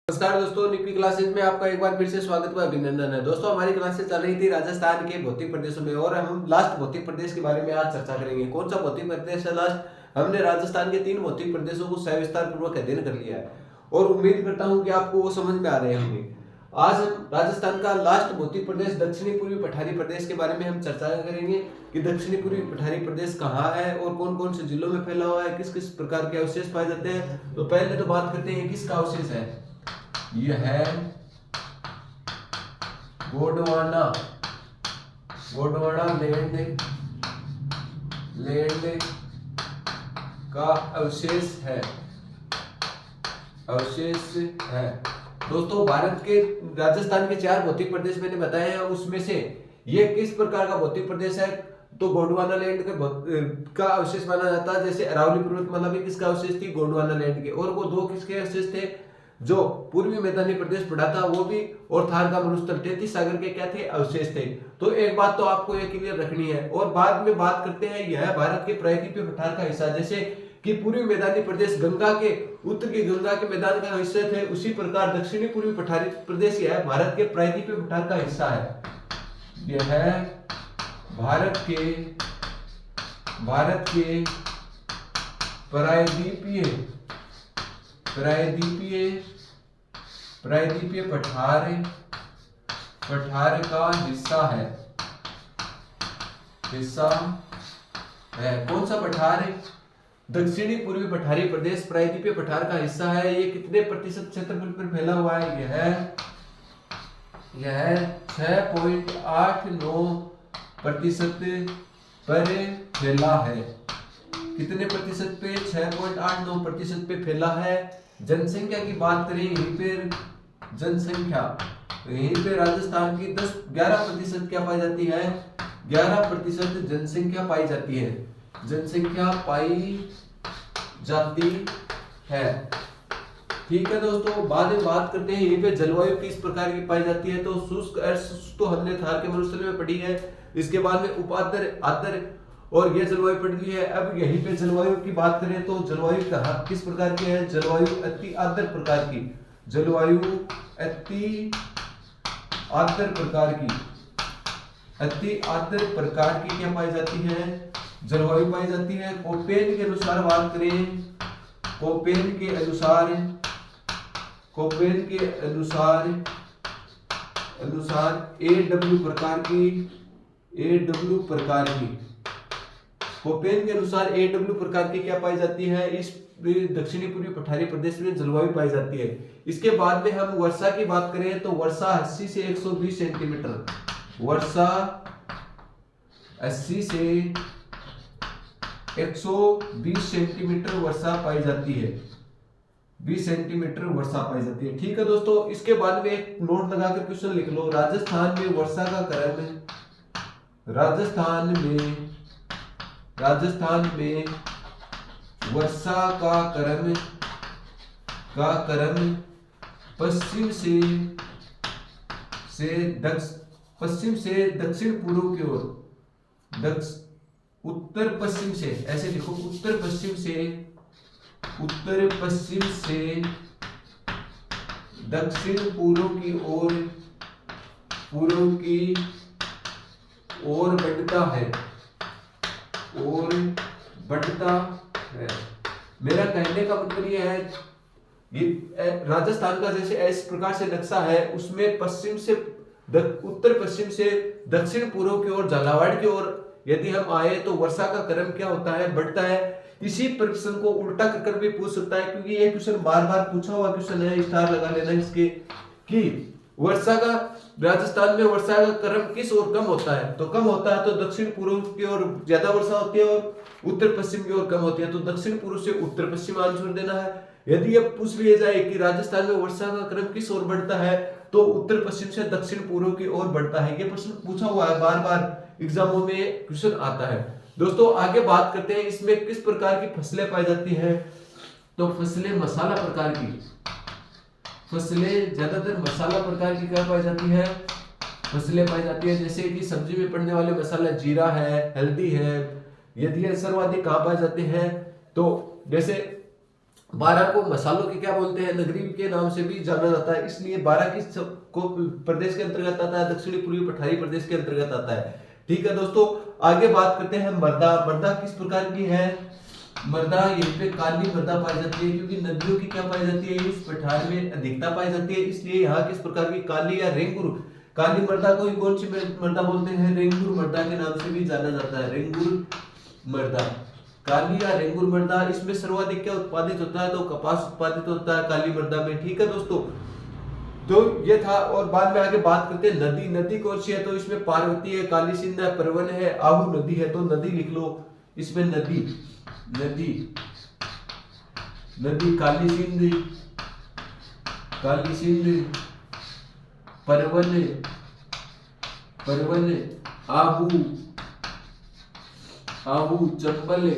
नमस्कार दोस्तों, निकी क्लासेज में आपका एक बार फिर से स्वागत व अभिनंदन है। दोस्तों, हमारी क्लासेस चल रही थी राजस्थान के भौतिक प्रदेशों में और हम लास्ट भौतिक प्रदेश के बारे में आज चर्चा करेंगे। कौन सा भौतिक प्रदेश है लास्ट? हमने राजस्थान के 3 भौतिक प्रदेशों को सविस्तार पूर्वक अध्ययन कर लिया है और उम्मीद करता हूँ कि आपको वो समझ में आ रहे होंगे। आज हम राजस्थान का लास्ट भौतिक प्रदेश दक्षिणी पूर्वी पठारी प्रदेश के बारे में हम चर्चा करेंगे कि दक्षिणी पूर्वी पठारी प्रदेश कहाँ है और कौन कौन से जिलों में फैला हुआ है, किस किस प्रकार के अवशेष पाए जाते हैं। तो पहले तो बात करते हैं किसका अवशेष है। यह है गोंडवाना लैंड का अवशेष है। दोस्तों, भारत के राजस्थान के 4 भौतिक प्रदेश मैंने बताए हैं, उसमें से ये किस प्रकार का भौतिक प्रदेश है? तो गोंडवाना लैंड का अवशेष माना जाता है। जैसे अरावली पर्वतमाला भी किसका अवशेष थी? गोंडवाना लैंड के। और वो 2 किसके अवशेष थे? जो पूर्वी मैदानी प्रदेश पड़ा था वो भी, और थार का मरुस्थल, 33 सागर के क्या थे? अवशेष थे। तो एक बात तो आपको ये क्लियर रखनी है। और बाद में बात करते हैं, यह भारत के प्रायद्वीपीय पठार का हिस्सा। जैसे कि पूर्वी मैदानी प्रदेश गंगा के उत्तर की गंगा के मैदान का हिस्सा थे, उसी प्रकार दक्षिणी पूर्वी पठारी प्रदेश यह भारत के प्रायद्वीपीय पठार का हिस्सा है। यह है भारत के प्रायद्वीपीय पठार का हिस्सा है। कौन सा पठार है? दक्षिणी पूर्वी पठारी प्रदेश प्रायद्वीपीय पठार का हिस्सा है। ये कितने प्रतिशत क्षेत्रफल पर फैला हुआ है? यह 6.89% पर फैला है। कितने प्रतिशत पे? 6.89% पे फैला है। जनसंख्या की बात करें, यहीं पे राजस्थान की 11% क्या पाई जाती है? 11% जनसंख्या पाई जाती है। ठीक है दोस्तों, बाद में बात करते हैं यहीं पे जलवायु किस प्रकार की पाई जाती है। तो शुष्क तो हमने थार के मरुस्थल में पढ़ी है। इसके बाद में उपाद्र, आद्र और यह जलवायु पढ़ ली है। अब यहीं पे जलवायु की बात करें तो जलवायु किस प्रकार की है? जलवायु अति आर्द्र प्रकार की। अति आर्द्र प्रकार की क्या पाई जाती है? जलवायु पाई जाती है। कोपेन के अनुसार बात करें, कोपेन के अनुसार AW प्रकार की क्या पाई जाती है? इस दक्षिणी पूर्वी पठारी प्रदेश में जलवायु पाई जाती है। इसके बाद में हम वर्षा की बात करें तो वर्षा 80 से 120 सेंटीमीटर, वर्षा 80 से 120 सेंटीमीटर वर्षा पाई जाती है। 20 सेंटीमीटर वर्षा पाई जाती है। ठीक है दोस्तों, इसके बाद में एक नोट लगाकर क्वेश्चन लिख लो। राजस्थान में वर्षा का क्रम 'पश्चिम से दक्षिण पूर्व की ओर, उत्तर पश्चिम से', ऐसे लिखो, उत्तर पश्चिम से दक्षिण पूर्व की ओर बढ़ता है। मेरा कहने का मतलब यह है, ये राजस्थान का जैसे इस प्रकार से नक्शा है, उसमें उत्तर पश्चिम से दक्षिण पूर्व की ओर, झालावाड़ की ओर यदि हम आए तो वर्षा का क्रम क्या होता है? बढ़ता है। इसी प्रश्न को उल्टा कर भी पूछ सकता है, क्योंकि ये क्वेश्चन बार बार पूछा हुआ क्वेश्चन है। स्टार लगा लेना इसके कि राजस्थान में वर्षा का क्रम किस ओर कम होता है? तो कम होता है तो दक्षिण पूर्व की ओर ज्यादा वर्षा होती है और उत्तर पश्चिम की ओर कम होती है। तो दक्षिण पूर्व से उत्तर पश्चिम आंसर देना है। यदि अब पूछ लिया जाए कि राजस्थान में वर्षा का क्रम किस ओर बढ़ता है, तो उत्तर पश्चिम से दक्षिण पूर्व की ओर बढ़ता है। ये प्रश्न पूछा हुआ है, बार बार एग्जामों में क्वेश्चन आता है। दोस्तों, आगे बात करते हैं इसमें किस प्रकार की फसलें पाई जाती हैं। तो फसलें मसाला प्रकार की, ज्यादातर मसाला प्रकार की क्या पाई जाती है? फसलें पाई जाती है। जैसे कि सब्जी में पड़ने वाले मसाला जीरा है, हल्दी है। यदि सर्वाधिक कहाँ पाए जाते हैं तो जैसे बारां को मसालों के क्या बोलते हैं, नगरी के नाम से भी जाना जाता है, इसलिए बारां किस को प्रदेश के अंतर्गत आता है, दक्षिणी पूर्वी पठारी प्रदेश के अंतर्गत आता है। ठीक है दोस्तों, आगे बात करते हैं मृदा। मृदा किस प्रकार की है, मृदा यहीं पे काली मृदा पाई जाती है, क्योंकि नदियों की क्या पाई जाती है, इस पठार में अधिकता पाई जाती है, इसलिए यहाँ किस प्रकार की काली या रेंगुर, काली मृदा को कौन सी मृदा बोलते हैं, रेंगुर मृदा के नाम से भी जाना जाता है, रेंगुर मृदा, काली या रेंगुर मृदा। इसमें सर्वाधिक क्या उत्पादित होता है, तो कपास उत्पादित होता है काली मृदा में। ठीक है दोस्तों, तो ये था। और बाद में आगे बात करते हैं नदी। नदी कौन सी है, तो इसमें पार्वती है, काली सिंध है, परवन है, आहू नदी है, तो नदी लिख लो इसमें, नदी नदी नदी काली सिंध, काली सिंध, परवन, परवन, आहू, आहू, चंबल,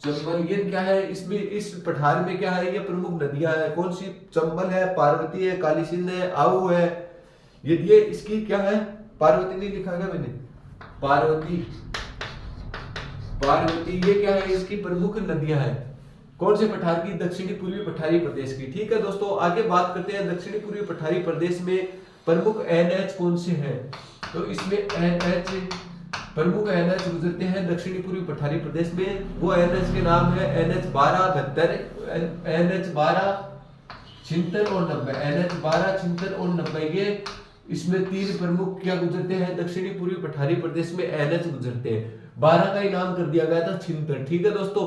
चंबल, ये क्या है, इसमें इस पठार में क्या है, ये प्रमुख नदियां हैं, कौन सी, चंबल है, पार्वती है, काली सिंध है, आहू है, ये इसकी क्या है, पार्वती नहीं लिखा है मैंने, पार्वती, पार्वती, ये क्या है, इसकी प्रमुख नदियां हैं, कौन से पठार की, दक्षिणी पूर्वी पठारी प्रदेश की। ठीक है दोस्तों, आगे बात करते हैं दक्षिणी पूर्वी पठारी प्रदेश में प्रमुख एनएच कौन से हैं, तो इसमें एनएच, प्रमुख एनएच गुजरते हैं दक्षिणी पूर्वी पठारी प्रदेश में, वो एनएच के नाम है एनएच 1272, एनएच 12 छिहत्तर और 90, एनएच 12 छिहत्तर और 90, ये इसमें तीन प्रमुख क्या गुजरते हैं, दक्षिणी पूर्वी पठारी प्रदेश में एनएच गुजरते हैं, 12 का इनाम कर दिया गया था 76। ठीक है दोस्तों,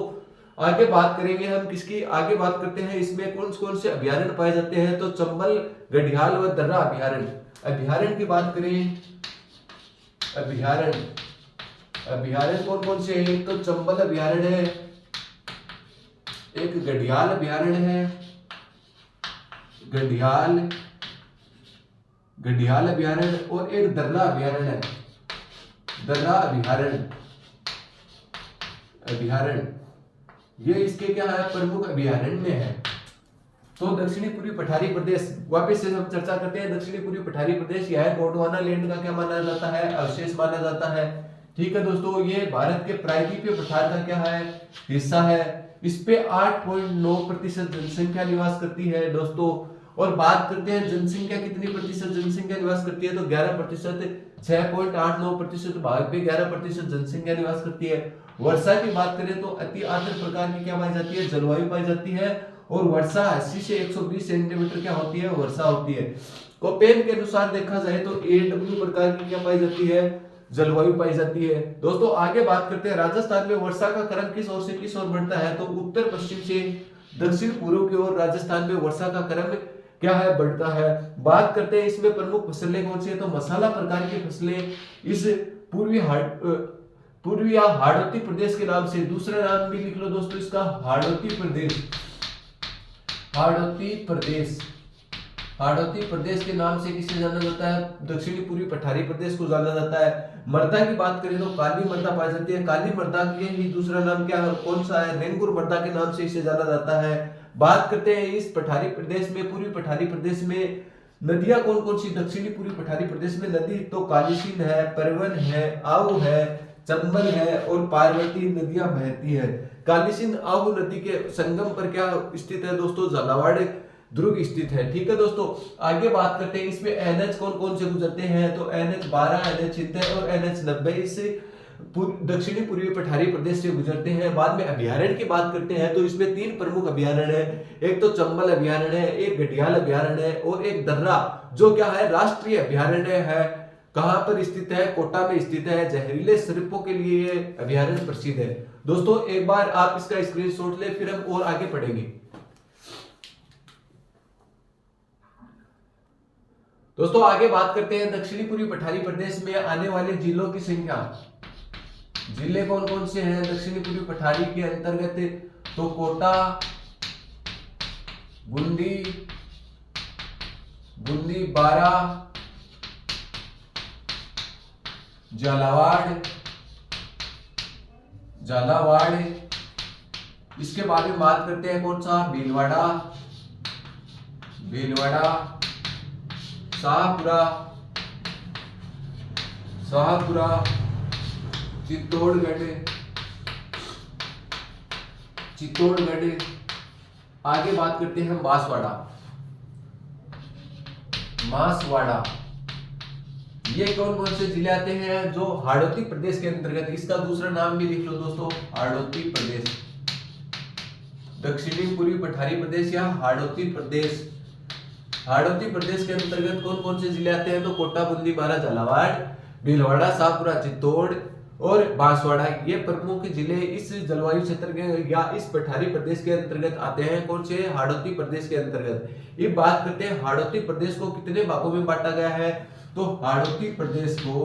आगे बात करेंगे हम किसकी, आगे बात करते हैं इसमें कौन कौन से अभ्यारण्य पाए जाते हैं, तो चंबल, गढ़ियाल व दर्रा अभ्यारण्य। अभ्यारण्य की बात करें, अभ्यारण्य, अभ्यारण्य कौन कौन से हैं, तो चंबल अभ्यारण्य है, एक गढ़ियाल अभ्यारण्य है, गढ़ियाल, गढ़ियाल अभ्यारण्य, और एक दर्रा अभ्यारण्य है, दर्रा अभ्यारण्य, अभ्यारण्य, ये इसके क्या है, प्रमुख अभ्यारण्य है। तो दक्षिणी पूर्वी पठारी प्रदेश, वापस से हम चर्चा करते हैं, दक्षिणी पूर्वी पठारी प्रदेश यह गोंडवाना लैंड का क्या माना जाता है, अवशेष माना जाता है। ठीक है दोस्तों, ये भारत के प्रायद्वीपीय पठार का क्या है, हिस्सा है, इस पे 8.9% जनसंख्या निवास करती है दोस्तों। और बात करते हैं जनसंख्या कितनी प्रतिशत जनसंख्या निवास करती है, तो 11%, 6.89% भाग पे 11% जनसंख्या निवास करती है। वर्षा की बात करें तो अति आर्द्र प्रकार की क्या पाई जाती है, जलवायु पाई जाती है, और वर्षा 80 से 120 सेंटीमीटर क्या होती है, वर्षा होती है। कोपेन के अनुसार देखा जाए तो AW प्रकार की क्या पाई जाती है, जलवायु पाई जाती है। दोस्तों आगे बात करते हैं राजस्थान में वर्षा का क्रम किस ओर से किस ओर बढ़ता है, तो उत्तर पश्चिम से दक्षिण पूर्व की ओर राजस्थान में वर्षा का क्रम क्या है, बढ़ता है। बात करते हैं इसमें प्रमुख फसलें कौन सी है, तो मसाला प्रकार की फसलें इस पूर्वी या हाड़ौती प्रदेश के नाम से, दूसरा नाम भी लिख लो दोस्तों इसका, हाड़ौती प्रदेश, हाड़ौती प्रदेश, हाड़ौती प्रदेश के नाम से किसे जाना जाता है, दक्षिणी पूर्वी पठारी प्रदेश को जाना जाता है। मृदा की बात करें तो काली मृदा पाई जाती है, काली मृदा के ही दूसरा नाम क्या है, कौन सा है, रेंगुर मृदा के नाम से इसे जाना जाता है। बात करते हैं इस पठारी प्रदेश में, पूर्वी पठारी प्रदेश में नदियां कौन कौन सी, दक्षिणी पूर्वी पठारी प्रदेश में नदी तो काली सिंध है, परवन है, आहू है, चंबल है, और पार्वती नदियां बहती है। काली सिंध आहू नदी के संगम पर क्या स्थित है दोस्तों, झालावाड़ दुर्ग स्थित है। ठीक है दोस्तों, आगे बात करते हैं इसमें एनएच कौन कौन से गुजरते हैं, तो NH 12, NH 76 और NH 90 इस दक्षिणी पूर्वी पठारी प्रदेश से गुजरते हैं। बाद में अभ्यारण्य की बात करते हैं तो इसमें तीन प्रमुख अभ्यारण्य है, एक तो चंबल अभ्यारण्य है, एक गढ़ियाल अभ्यारण्य है, और एक दर्रा जो क्या है, राष्ट्रीय अभ्यारण्य है। कहां पर स्थित है, कोटा में स्थित है। जहरीले सर्पों के लिए ये अभ्यारण्य प्रसिद्ध है। दोस्तों एक बार आप इसका स्क्रीनशॉट ले, फिर हम और आगे पढ़ेंगे। दोस्तों आगे बात करते हैं दक्षिणी पूर्वी पठारी प्रदेश में आने वाले जिलों की संख्या। जिले कौन कौन से हैं दक्षिणी पूर्वी पठारी के अंतर्गत, तो कोटा, बूंदी, बूंदी, बारा, झालावाड़, झालावाड़। इसके बाद में बात करते हैं कौन सा, भीलवाड़ा, भीलवाड़ा, शाहपुरा, शाहपुरा, चित्तौड़गढ़, चित्तौड़गढ़। आगे बात करते हैं बांसवाड़ा। बांसवाड़ा ये कौन कौन से जिले आते हैं? जो हाड़ौती प्रदेश के अंतर्गत, इसका दूसरा नाम भी लिख लो दोस्तों, हाड़ौती प्रदेश, दक्षिणी पूर्वी पठारी प्रदेश या हाड़ौती प्रदेश। हाड़ौती प्रदेश के अंतर्गत कौन कौन से जिले आते हैं? तो कोटा, बूंदी, बारा, झालावाड़, भीलवाड़ा, शाहपुरा, चित्तौड़ और बांसवाड़ा, ये प्रमुख जिले इस जलवायु क्षेत्र के या इस पठारी प्रदेश के अंतर्गत आते हैं। कौन से? हाड़ौती प्रदेश के अंतर्गत। ये बात करते हैं हाड़ौती प्रदेश को कितने भागों में बांटा गया है? तो हाड़ौती प्रदेश को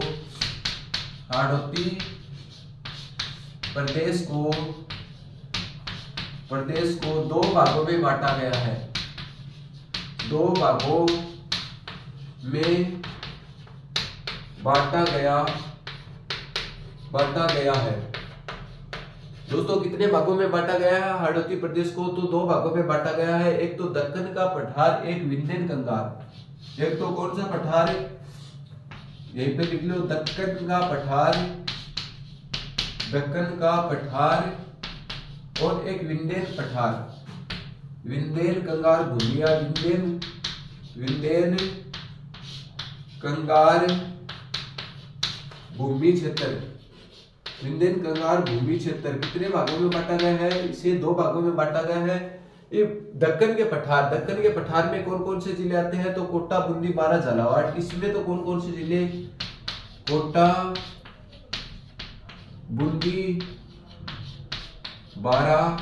दो भागों में बांटा गया है। दो भागों में बांटा गया है। दोस्तों कितने भागों में बांटा गया है हाड़ौती प्रदेश को? तो दो भागों में बांटा गया है। एक तो दक्कन का पठार, एक विंध्यन कंगार। एक तो कौन सा पठार? यहीं पे लिख लो, दक्कन का पठार और एक विंध्यन पठार। विंध्यन कंगार भूमि या विंध्यन कंगार भूमि क्षेत्र। विंध्यन कंगार भूमि क्षेत्र कितने भागों में बांटा गया है? इसे दो भागों में बांटा गया है। ये दक्कन के पठार में कौन कौन से जिले आते हैं? तो कोटा, बूंदी, बारा, झालावाड़। इसमें तो कौन कौन से जिले? कोटा, बूंदी, बारा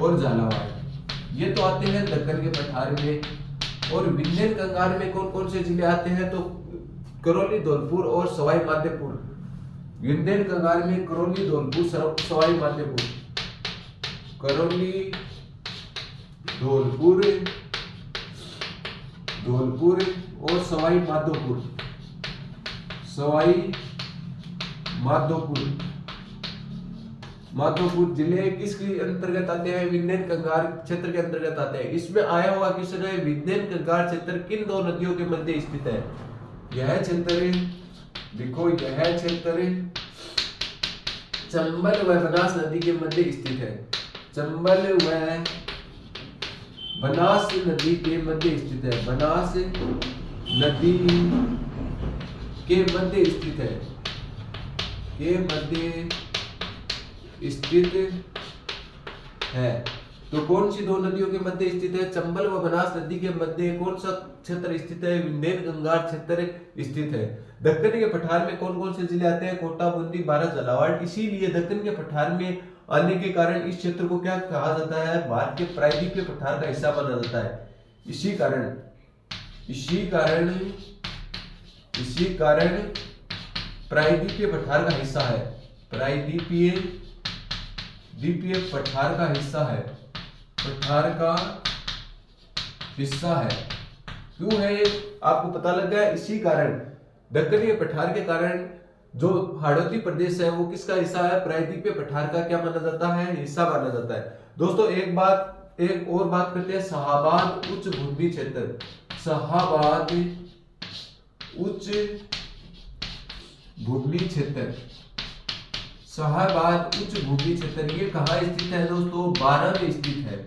और झालावाड़, ये तो आते हैं दक्कन के पठार में। और विंध्यन कंगार में कौन कौन से जिले आते हैं? तो करौली, धौलपुर और सवाई माधोपुर। विंध्यन कंगार में करौली, धौलपुर, सवाई माधोपुर। करौली, धौलपुर और सवाई माधोपुर जिले किसके अंतर्गत आते हैं? विंध्यन कंगार क्षेत्र के अंतर्गत आते हैं। इसमें आया हुआ क्वेश्चन है, विंध्यन कंगार क्षेत्र किन दो नदियों के मध्य स्थित है? यह क्षेत्र देखो, यह क्षेत्र चंबल व बनास नदी के मध्य स्थित है। चंबल व बनास नदी के मध्य स्थित है। बनास नदी के मध्य स्थित है। के मध्य स्थित है। तो कौन सी दो नदियों के मध्य स्थित है? चंबल व बनास नदी के मध्य कौन सा क्षेत्र स्थित है? विंध्यन कंगार क्षेत्र स्थित है। दक्कन के पठार में कौन कौन से जिले आते हैं? कोटा, बूंदी, बारा, झालावाड़। इसीलिए दक्कन के पठार में आने के कारण इस क्षेत्र को क्या कहा जाता है? भारत के प्रायद्वीपीय पठार का हिस्सा माना जाता है। इसी कारण प्रायद्वीपीय पठार का हिस्सा है। प्रायद्वीपीय पठार का हिस्सा है। क्यों है? आपको पता लग गया। इसी कारण दक्कनी पठार के कारण जो हाड़ौती प्रदेश है वो किसका हिस्सा है? प्रायद्वीपीय पठार का क्या माना जाता है? हिस्सा माना जाता है। दोस्तों एक और बात करते हैं, शाहाबाद उच्च भूमि क्षेत्र। शाहाबाद उच्च भूमि क्षेत्र। शाहाबाद उच्च भूमि क्षेत्र ये कहाँ स्थित है दोस्तों? बारा में स्थित है।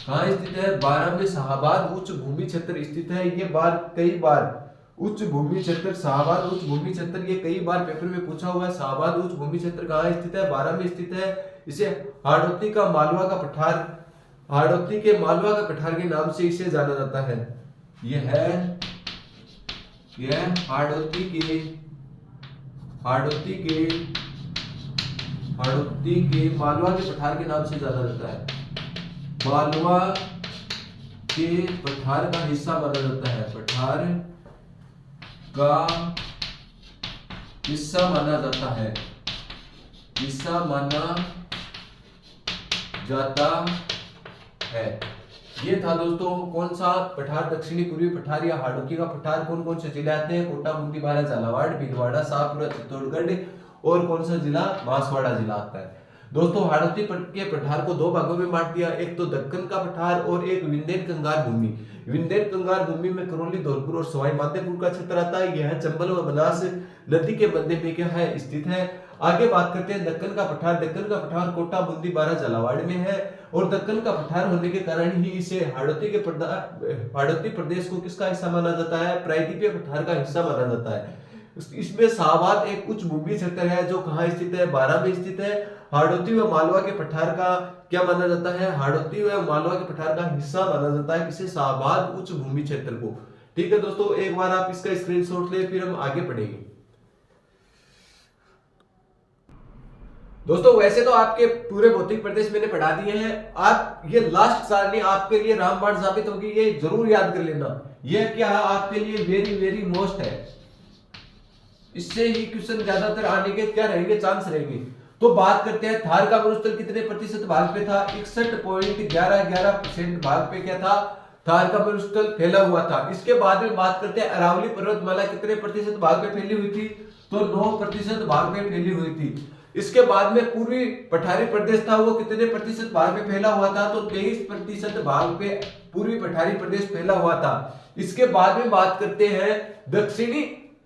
कहाँ स्थित है? बारा में शाहाबाद उच्च भूमि क्षेत्र स्थित है। ये कई बार उच्च भूमि क्षेत्र, शाहाबाद उच्च भूमि क्षेत्र, ये कई बार पेपर में पूछा हुआ है। शाहाबाद उच्च भूमि क्षेत्र कहाँ स्थित है? बारा में स्थित है। इसे हाड़ौती के मालवा का पठार के नाम से इसे जाना जाता है। यह हाड़ौती के मालवा के पठार के नाम से जाना जाता है। मालवा के पठार का हिस्सा माना जाता है। पठार का हिस्सा माना जाता है। ये था दोस्तों कौन सा पठार? दक्षिणी पूर्वी पठार या हाड़ौती का पठार कौन कौन से जिले आते हैं? कोटा, बूंदी, बारा, झालावाड़, भीलवाड़ा, शाहपुरा, चित्तौड़गढ़ और कौन सा जिला? बांसवाड़ा जिला आता है। दोस्तों हाड़ौती के पठार को दो भागों में बांट दिया, एक तो दक्कन का पठार और एक विंध्यन कंगार भूमि। विंध्यन कंगार भूमि में करौली, धौलपुर और सवाई माधोपुर का क्षेत्र आता है। यह चंबल व बनास नदी के मध्य में क्या है? स्थित है। आगे बात करते हैं दक्कन का पठार। दक्कन का पठार कोटा, बूंदी, बारा, झालावाड़ में है और दक्कन का पठार होने के कारण ही इसे हाड़ौती प्रदेश को किसका हिस्सा माना जाता है? प्रायद्वीपीय पठार का हिस्सा माना जाता है। इसमें शाहबाद एक उच्च भूमि क्षेत्र है जो कहाँ स्थित है? बारा में स्थित है। हाड़ौती व मालवा के पठार का क्या माना जाता है? हाड़ौती व मालवा के पठार का हिस्सा माना जाता है किसे? शाहबाद उच्च भूमि क्षेत्र को। ठीक है दोस्तों, एक बार आप इसका स्क्रीनशॉट ले, फिर हम आगे पढ़ेंगे। दोस्तों वैसे तो आपके पूरे भौतिक प्रदेश मैंने पढ़ा दिए हैं, आप ये लास्ट सारणी आपके लिए रामबाण साबित होगी, ये जरूर याद कर लेना। ये क्या है आपके लिए वेरी वेरी मोस्ट है, इससे ही क्वेश्चन ज्यादातर आने के क्या रहेंगे? चांस रहेंगे। तो बात करते हैं थार का मरुस्थल कितने प्रतिशत भाग पे था? 61.11% भाग पे क्या था? थार का मरुस्थल फैला हुआ था। इसके बाद में बात करते हैं अरावली पर्वतमाला कितने प्रतिशत भाग पे फैली हुई थी? तो 9% भाग पे फैली हुई थी। इसके बाद में पूर्वी पठारी प्रदेश था, वो कितने प्रतिशत भाग पे फैला हुआ था? तो 23% भाग पे पूर्वी पठारी प्रदेश फैला हुआ था। इसके बाद में बात करते हैं दक्षिणी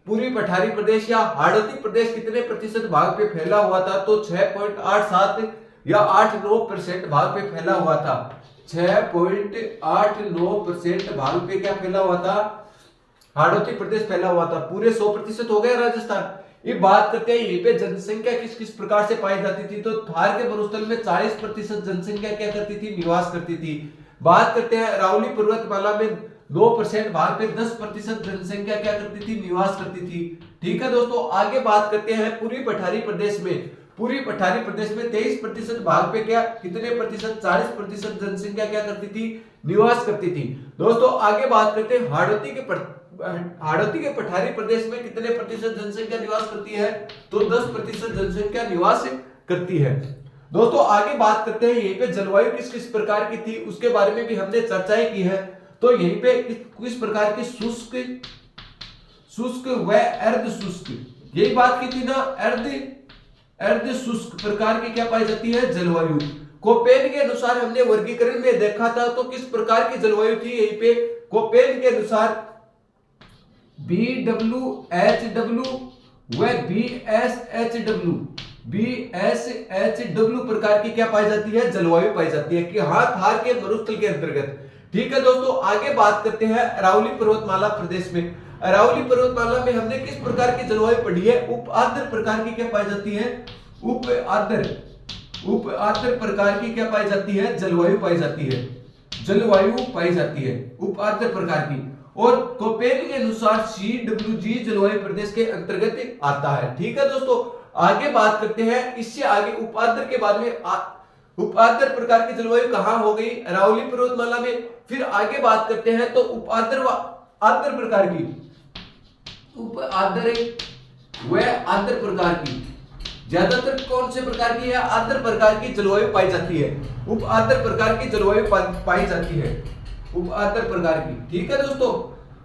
पूर्वी पठारी प्रदेश या हाड़ौती प्रदेश कितने प्रतिशत भाग पे फैला हुआ था? तो 6.87 या 8-9% भाग पे फैला हुआ था। 6.89% भाग पे क्या फैला हुआ था? हाड़ौती प्रदेश फैला हुआ था। पूरे 100% हो गया राजस्थान। ये बात करते हैं यहीं पे जनसंख्या किस किस प्रकार से पाई जाती थी? तो थार के मरुस्थल में 40% जनसंख्या क्या करती थी? निवास करती थी। बात करते हैं अरावली पर्वतमाला में 2% भाग पे 10% जनसंख्या क्या करती थी? निवास करती थी। ठीक है दोस्तों, आगे बात करते हैं पूर्वी पठारी प्रदेश में। पूर्वी पठारी प्रदेश में 23% भाग पे क्या कितने प्रतिशत? 40% जनसंख्या क्या करती थी? निवास करती थी। दोस्तों आगे बात करते हैं हाड़ौती के पठारी प्रदेश में कितने प्रतिशत जनसंख्या निवास करती है? तो 10% जनसंख्या निवास करती है। दोस्तों आगे बात करते हैं यहीं पे जलवायु किस किस प्रकार की थी, उसके बारे में भी हमने चर्चाएं की है। तो यहीं पे किस प्रकार की शुष्क व अर्ध शुष्क, यही बात की थी ना, अर्ध शुष्क प्रकार की क्या पाई जाती है? जलवायु। कोपेन के अनुसार हमने वर्गीकरण में देखा था, तो किस प्रकार की जलवायु थी? यहीं पे कोपेन के अनुसार BWHW व BSHW प्रकार की क्या पाई जाती है? जलवायु पाई जाती है कि हाँ थार के मरुस्थल के अंतर्गत। ठीक है दोस्तों, आगे बात करते हैं अरावली पर्वतमाला प्रदेश में। अरावली पर्वतमाला में हमने किस प्रकार की जलवायु पढ़ी है? उप आर्द्र प्रकार की क्या पाई जाती है? उप आर्द्र प्रकार की क्या पाई जाती है? जलवायु पाई जाती है। जलवायु पाई जाती है उप आर्द्र प्रकार की। और कोपेन के अनुसार CWG जलवायु प्रदेश के अंतर्गत आता है। ठीक है दोस्तों, आगे बात करते हैं इससे आगे उपाद्र के बारे में। उपाद्र प्रकार की जलवायु कहां हो गई? अरावली पर्वतमाला में। फिर आगे बात करते हैं तो उपाद्र व आद्र प्रकार की, उपाद्र व आद्र प्रकार की ज्यादातर कौन से प्रकार की है? आद्र प्रकार की जलवायु पाई जाती है। उप आद्र प्रकार की जलवायु पाई जाती है उप आद्र प्रकार की। ठीक है दोस्तों,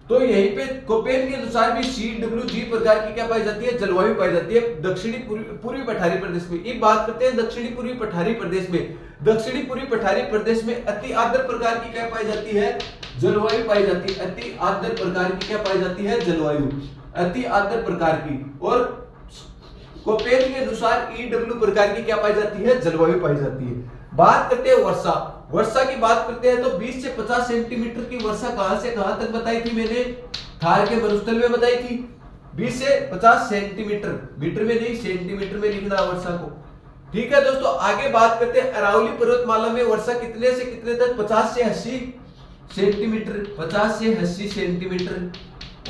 तो यहीं पे कोपेन के अनुसार भी CWG प्रकार की क्या पाई जाती है? जलवायु पाई जाती है दक्षिणी पूर्वी पठारी प्रदेश में। एक बात करते हैं दक्षिणी पूर्वी पठारी प्रदेश में। दक्षिणी पूर्वी पठारी प्रदेश में अति आर्द्र प्रकार की क्या पाई जाती है? जलवायु पाई जाती है। अति आर्द्र प्रकार की क्या पाई जाती है? जलवायु अति आर्द्र प्रकार की। और कोपेन के अनुसार EW प्रकार की क्या पाई जाती है? जलवायु पाई जाती है। बात करते हैं वर्षा। वर्षा की बात करते हैं तो 20 से 50 सेंटीमीटर की वर्षा कहां से कहां तक बताई थी मैंने? थार के मरुस्थल में बताई थी। 20 से 50 सेंटीमीटर, मीटर में नहीं सेंटीमीटर में लिखना वर्षा को। ठीक है दोस्तों, आगे बात करते हैं अरावली पर्वतमाला में वर्षा कितने से कितने तक? 50 से 80 सेंटीमीटर, 50 से 80 सेंटीमीटर।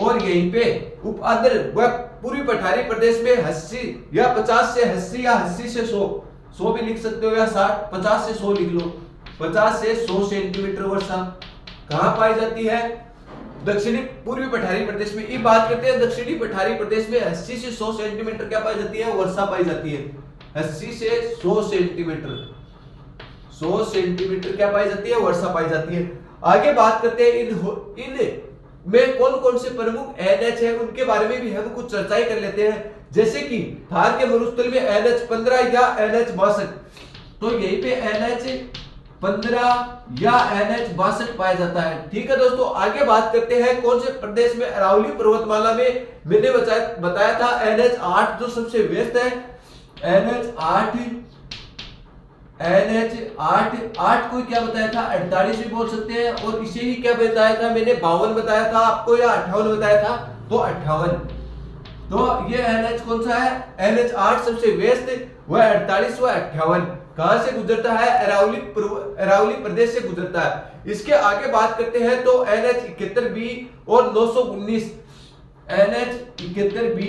और यहीं पे उप आर्द्र व पूर्वी पठारी प्रदेश में 80 या 50 से 80 या 80 से 100 भी लिख सकते हो या 60, 50 से 100 लिख लो। 50 से 100 सेंटीमीटर वर्षा कहां पाई जाती है? दक्षिणी पूर्वी पठारी प्रदेश में। ये बात करते हैं दक्षिणी पठारी प्रदेश में 80 से 100 सेंटीमीटर क्या पाई जाती है? वर्षा पाई जाती है। 80 से 100 सेंटीमीटर, 100 सेंटीमीटर क्या पाई जाती है? वर्षा पाई जाती है। आगे बात करते हैं इन में कौन कौन से प्रमुख NH है, उनके बारे में भी हम कुछ चर्चाएं कर लेते हैं। जैसे कि थार के मरुस्थल में NH15 या NH62, तो यहीं पे NH15 या NH62 पाया जाता है। ठीक है दोस्तों, आगे बात करते हैं कौन से प्रदेश में? अरावली पर्वतमाला में मैंने बताया था NH8 जो सबसे व्यस्त है, NH8 NH8 को क्या बताया था, 48 भी बोल सकते हैं, और इसे ही क्या बताया था मैंने, 52 बताया था आपको या 58 बताया था, तो 58। तो ये NH कौन सा है, NH8 सबसे वेस्ट, वह 48, वह 58 कहां से गुजरता है, अरावली प्रदेश से गुजरता है। इसके आगे बात करते हैं तो NH71B और 919, NH71B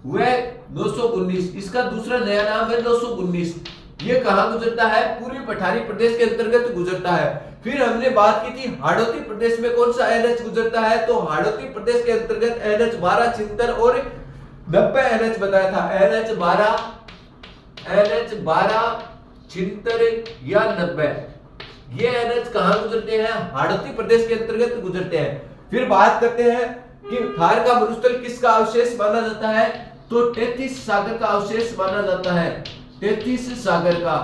वह 919, इसका दूसरा नया नाम है 919। ये कहां गुजरता है, पूर्वी पठारी प्रदेश के अंतर्गत गुजरता है। फिर हमने बात की थी हाड़ौती प्रदेश में कौन सा NH गुजरता है, तो हाड़ौती प्रदेश के अंतर्गत NH12, 76 और 90 NH बताया था, NH12, 76 या 90, ये NH कहां गुजरते हैं, हाड़ौती प्रदेश के अंतर्गत गुजरते हैं। फिर बात करते हैं कि थार का मरुस्थल किसका अवशेष माना जाता है, तो 33 सागर का अवशेष माना जाता है, 33 सागर का।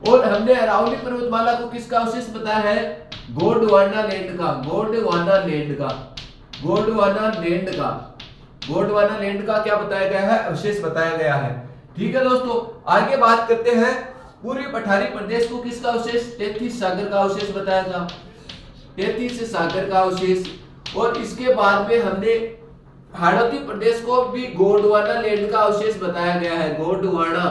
और हमने अरावली पर्वतमाला को किसका अवशेष बताया है, गोंडवाना लैंड का, गोंडवाना लैंड का क्या बताया गया है, अवशेष बताया गया है। ठीक है दोस्तों, आगे बात करते हैं पूर्वी पठारी प्रदेश को किसका अवशेष, 33 सागर का अवशेष बताया था, 33 सागर का अवशेष। और इसके बाद में हमने हाड़ौती प्रदेश को भी गोंडवाना लैंड का अवशेष बताया गया है, गोंडवाना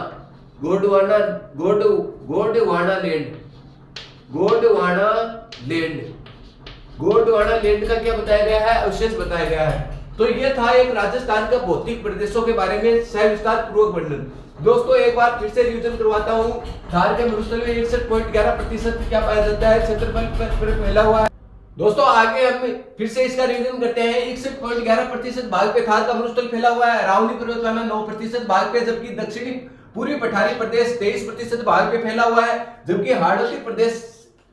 लैंड का क्या बताया गया है, अवशेष बताया गया है। तो ये था एक राजस्थान का भौतिक प्रदेशों के बारे में सविस्तार पूर्वक वर्णन। दोस्तों एक बार फिर से रिवीजन करवाता हूँ, थार के मरुस्थल में 61.11% क्या पाया जाता है, क्षेत्रफल पर फैला हुआ है। दोस्तों आगे हम फिर से इसका रिवीजन करते हैं, 61.11% भाग पे थार का मरुस्थल फैला हुआ है, अरावली पर्वतमाला 9% भाग पे, जबकि दक्षिणी पूर्वी पठारी प्रदेश 23% भाग पे फैला हुआ है, जबकि हाड़ौती प्रदेश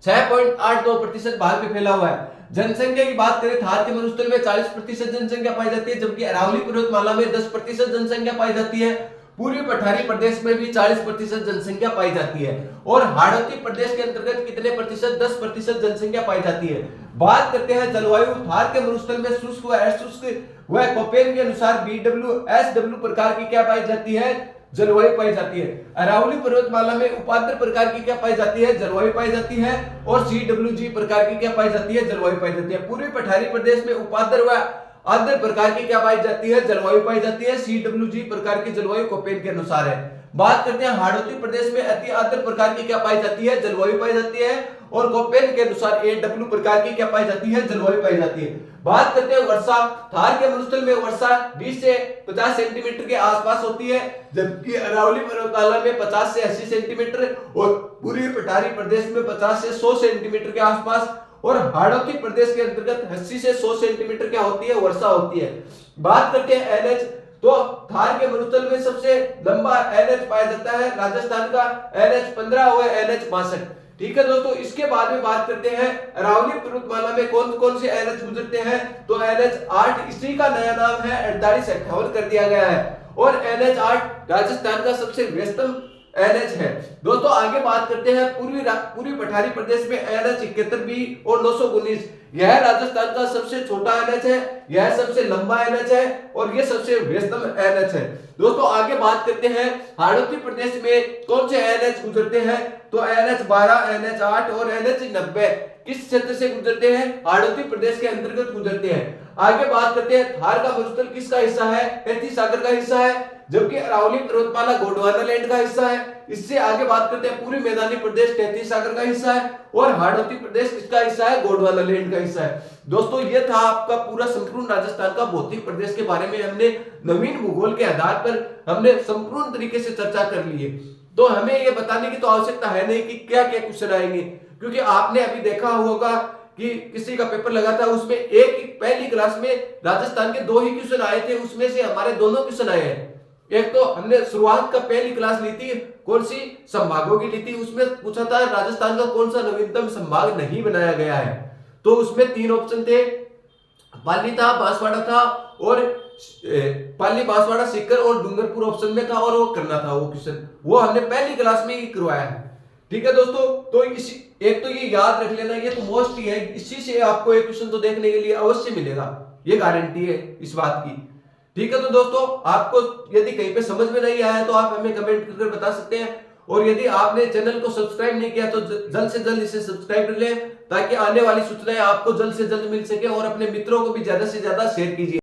6.82% भाग पे फैला हुआ है। जनसंख्या की बात करें, थार के मरुस्थल में 40% जनसंख्या पाई जाती है, जबकि अरावली पर्वतमाला में 10% जनसंख्या पाई जाती है, पूर्वी पठारी प्रदेश में भी 40% जनसंख्या पाई जाती है, और हाड़ौती प्रदेश के अंतर्गत कितने प्रतिशत, 10% जनसंख्या पाई जाती है। बात करते हैं जलवायु, थार के मरुस्थल में शुष्क व अशुष्क व कोपेन के अनुसार BW-SW प्रकार की क्या पाई जाती है, जलवायु पाई जाती है। अरावली पर्वतमाला में उपाद्र प्रकार की क्या पाई जाती है, जलवायु पाई जाती है, और CWG प्रकार की क्या पाई जाती है, जलवायु पाई जाती है। पूर्वी पठारी प्रदेश में उपाद्र व आद्र प्रकार की क्या पाई जाती है, जलवायु पाई जाती है, CWG प्रकार की जलवायु कोपेन के अनुसार है। बात करते हैं हाड़ौती प्रदेश में अति आद्र प्रकार की क्या पाई जाती है, जलवायु पाई जाती है, और कोपेन के अनुसार AW प्रकार की क्या पाई जाती है, जलवायु पाई जाती है। बात करते हैं वर्षा, थार के मरुस्थल में वर्षा 20 से 50 सेंटीमीटर के आसपास होती है, जबकि अरावली पर्वतमाला में 50 से 80 सेंटीमीटर, और पूर्वी पठारी प्रदेश में 50 से 100 सेंटीमीटर के आसपास, और हाड़ौती प्रदेश के अंतर्गत 80 से 100 सेंटीमीटर क्या होती है, वर्षा होती है। बात करते हैं NH, तो थार के मरुस्थल में सबसे लंबा NH पाया जाता है राजस्थान का, NH15 और NH62। ठीक है दोस्तों, इसके बाद में बात करते हैं अरावली पर्वतमाला में कौन कौन से NH गुजरते हैं, तो NH8, इसी का नया नाम है 4858 कर दिया गया है, और NH8 राजस्थान का सबसे व्यस्तम NH है। दोस्तों आगे बात करते हैं पूर्वी पठारी प्रदेश में NH71B और 919, यह राजस्थान का सबसे छोटा NH है, यह सबसे लंबा NH है, और यह सबसे व्यस्तम NH है। दोस्तों आगे बात करते हैं हाड़ौती प्रदेश में कौन से NH गुजरते हैं, तो NH12, NH8 और NH90 किस क्षेत्र से गुजरते हैं, हाड़ौती प्रदेश के अंतर्गत गुजरते हैं। आगे बात करते हैं थार का मरुस्थल किसका हिस्सा है, 33 सागर का हिस्सा है, जबकि अरावली पर्वतमाला गोंडवाना लैंड का हिस्सा है। इससे आगे बात करते हैं पूर्वी मैदानी प्रदेश 33 सागर का हिस्सा है, और हाड़ौती प्रदेश किसका हिस्सा है, गोंडवाना लैंड का हिस्सा है। दोस्तों ये था आपका पूरा संपूर्ण राजस्थान का भौतिक प्रदेश के बारे में, हमने नवीन भूगोल के आधार पर हमने संपूर्ण तरीके से चर्चा कर ली है। तो हमें ये बताने की तो आवश्यकता है नहीं कि क्या क्या क्वेश्चन आएंगे, क्योंकि आपने अभी देखा होगा कि किसी का पेपर लगा था, उसमें एक पहली क्लास में राजस्थान के 2 ही क्वेश्चन आए थे, उसमें से हमारे दोनों क्वेश्चन आए हैं। एक तो हमने शुरुआत का पहली क्लास ली थी, कौन सी, संभागों की ली थी, उसमें पूछा था राजस्थान का कौन सा नवीनतम संभाग नहीं बनाया गया है, तो उसमें 3 ऑप्शन थे, पाली था, बांसवाड़ा था, और पाली, बांसवाड़ा, सीकर और डूंगरपुर ऑप्शन में था, और वो करना था वो क्वेश्चन, वो हमने पहली क्लास में ही करवाया है। ठीक है दोस्तों, तो इसी एक तो ये याद रख लेना, ये तो मोस्ट ही है, इसी से आपको एक क्वेश्चन तो देखने के लिए अवश्य मिलेगा, ये गारंटी है इस बात की। ठीक है, तो दोस्तों आपको यदि कहीं पे समझ में नहीं आया तो आप हमें कमेंट करके बता सकते हैं, और यदि आपने चैनल को सब्सक्राइब नहीं किया तो जल्द से जल्द इसे सब्सक्राइब कर लें, ताकि आने वाली सूचनाएं आपको जल्द से जल्द मिल सके, और अपने मित्रों को भी ज्यादा से ज्यादा शेयर कीजिए।